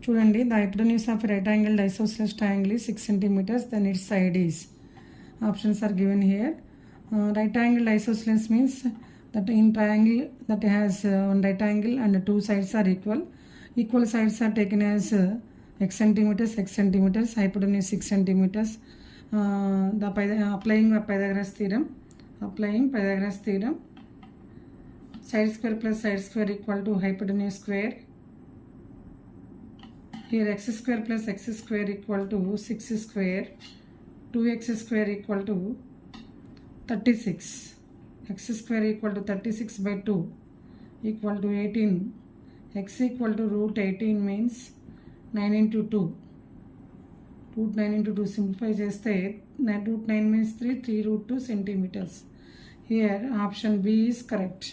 చూడండి, the hypotenuse of a right angled isosceles triangle is 6 centimeters, then its side is. Options are given here. Right angled isosceles means that in triangle that has one right angle and two sides are equal. Equal sides are taken as x centimeters, hypotenuse 6 centimeters. Applying Pythagoras theorem, side square plus side square equal to hypotenuse square. Here x square plus x square equal to 6 square, 2x square equal to 36. X square equal to 36 by 2 equal to 18. X equal to root 18 means 9 into 2. Root 9 into 2 simplify cheste root 9 means 3 root 2 centimeters. Here option B is correct.